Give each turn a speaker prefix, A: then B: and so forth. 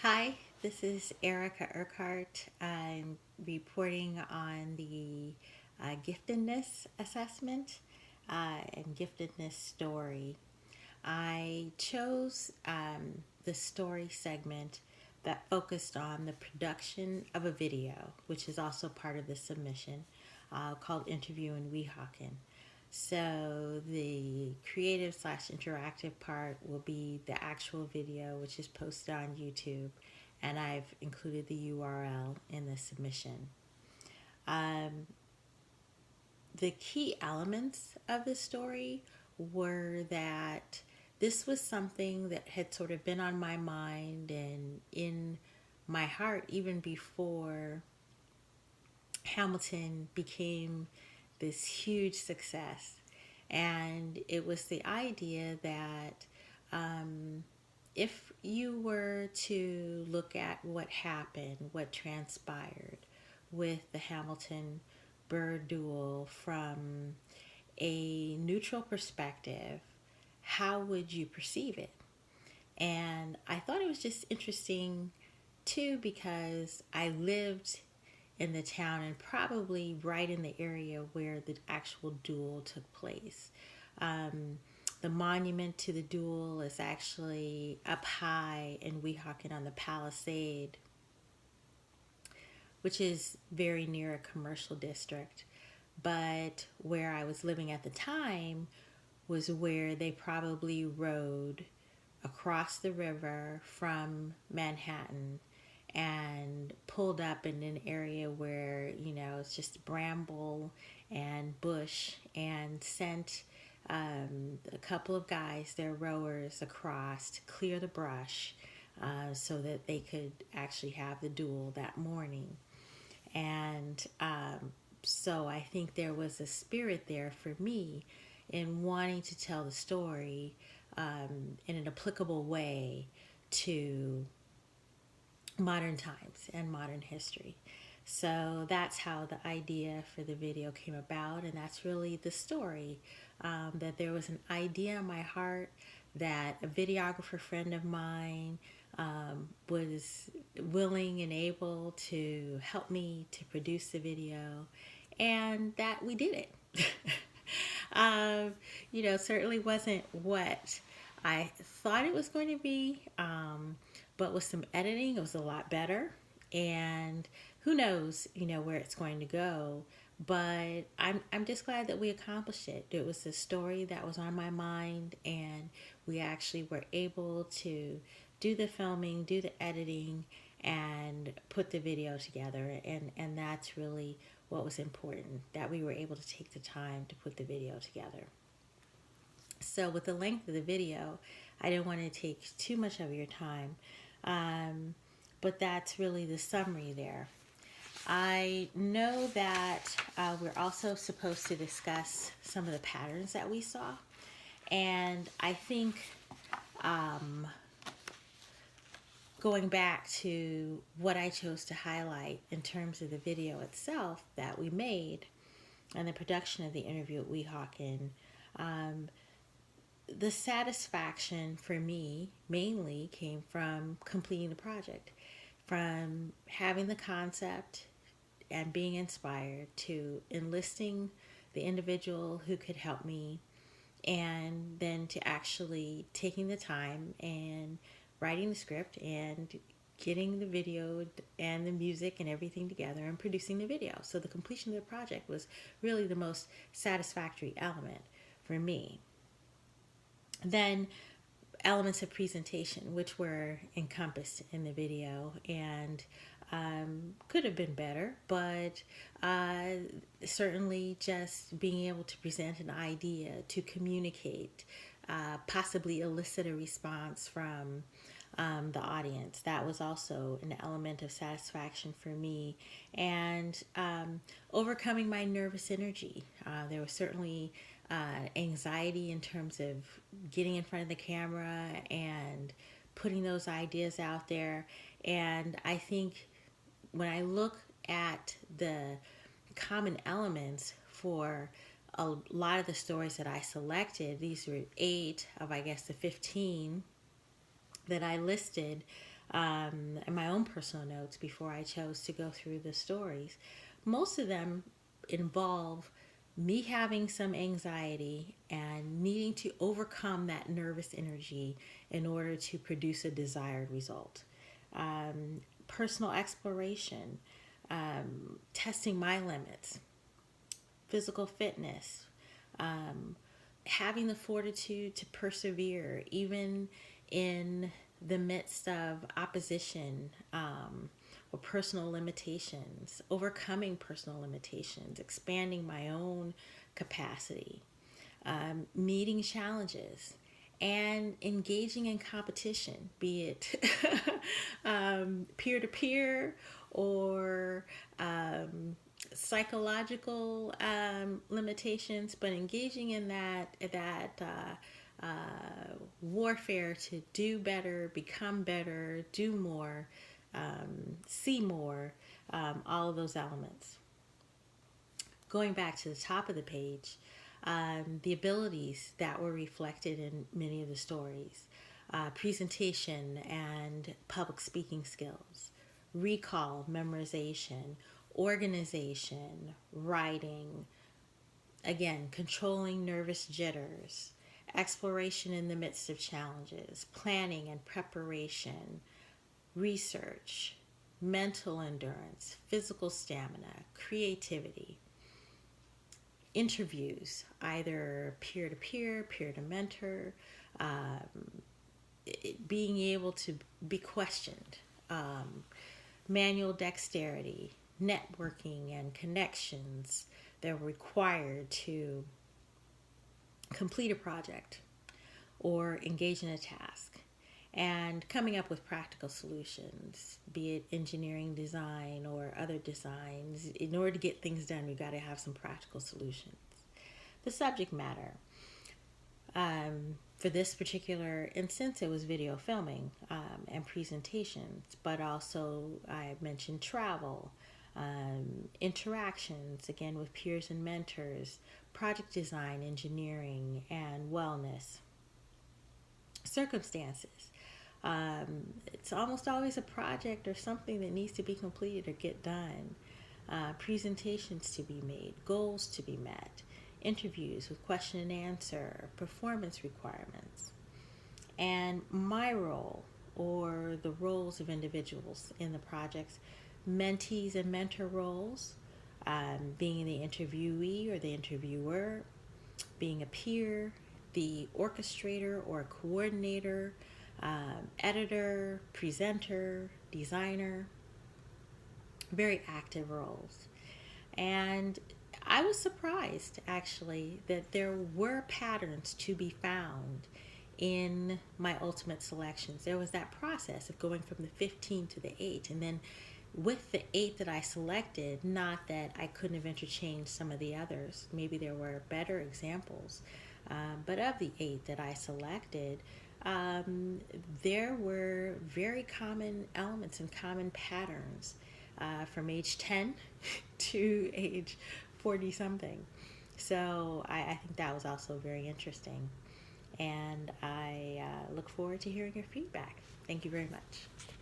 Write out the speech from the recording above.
A: Hi, this is Erica Urquhart. I'm reporting on the Giftedness Assessment and Giftedness Story. I chose the story segment that focused on the production of a video, which is also part of the submission, called Interview in Weehawken. So the creative slash interactive part will be the actual video, which is posted on YouTube, and I've included the URL in the submission. Um, the key elements of the story were that this was something that had sort of been on my mind and in my heart even before Hamilton became this huge success. And it was the idea that if you were to look at what happened, what transpired with the Hamilton Burr duel from a neutral perspective, how would you perceive it? And I thought it was just interesting too because I lived in the town and probably right in the area where the actual duel took place. The monument to the duel is actually up high in Weehawken on the Palisade, which is very near a commercial district. But where I was living at the time was where they probably rode across the river from Manhattan and pulled up in an area where, it's just bramble and bush, and sent a couple of guys, their rowers, across to clear the brush so that they could actually have the duel that morning. And so I think there was a spirit there for me in wanting to tell the story in an applicable way to modern times and modern history. So that's how the idea for the video came about, and that's really the story. That there was an idea in my heart that a videographer friend of mine was willing and able to help me to produce the video, and that we did it. Certainly wasn't what I thought it was going to be, but with some editing, it was a lot better. And who knows, where it's going to go. But I'm just glad that we accomplished it. It was a story that was on my mind, and we actually were able to do the filming, do the editing, and put the video together. And that's really what was important, that we were able to take the time to put the video together. So with the length of the video, I didn't want to take too much of your time, but that's really the summary there. I know that we're also supposed to discuss some of the patterns that we saw, and I think going back to what I chose to highlight in terms of the video itself that we made and the production of the interview at Weehawken, the satisfaction for me mainly came from completing the project, from having the concept and being inspired to enlisting the individual who could help me, and then to actually taking the time and writing the script and getting the video and the music and everything together and producing the video. So the completion of the project was really the most satisfactory element for me. Then elements of presentation, which were encompassed in the video and could have been better, but certainly just being able to present an idea, to communicate, possibly elicit a response from the audience. That was also an element of satisfaction for me. And overcoming my nervous energy. There was certainly anxiety in terms of getting in front of the camera and putting those ideas out there. And I think when I look at the common elements for a lot of the stories that I selected, these were 8 of, I guess, the 15 that I listed. and my own personal notes before I chose to go through the stories. Most of them involve me having some anxiety and needing to overcome that nervous energy in order to produce a desired result. Personal exploration, testing my limits, physical fitness, having the fortitude to persevere even in the midst of opposition, or personal limitations, overcoming personal limitations, expanding my own capacity, meeting challenges, and engaging in competition, be it peer to peer or psychological limitations, but engaging in warfare to do better, become better, do more, see more, all of those elements. Going back to the top of the page, the abilities that were reflected in many of the stories, presentation and public speaking skills, recall, memorization, organization, writing, again, controlling nervous jitters, exploration in the midst of challenges, planning and preparation, research, mental endurance, physical stamina, creativity, interviews, either peer to peer, peer to mentor, being able to be questioned, manual dexterity, networking and connections that are required to complete a project or engage in a task, and coming up with practical solutions, be it engineering design or other designs. In order to get things done, we've got to have some practical solutions. The subject matter. For this particular instance, it was video filming and presentations, but also I mentioned travel, interactions, again with peers and mentors, project design, engineering, and wellness. Circumstances. It's almost always a project or something that needs to be completed or get done. Presentations to be made, goals to be met, interviews with question and answer, performance requirements, and my role or the roles of individuals in the projects, mentees and mentor roles, being the interviewee or the interviewer, being a peer, the orchestrator or coordinator, editor, presenter, designer, very active roles. And I was surprised actually that there were patterns to be found in my ultimate selections. There was that process of going from the 15 to the 8, and then with the 8 that I selected, not that I couldn't have interchanged some of the others, maybe there were better examples, but of the 8 that I selected, there were very common elements and common patterns from age 10 to age 40 something. So I think that was also very interesting. And I look forward to hearing your feedback. Thank you very much.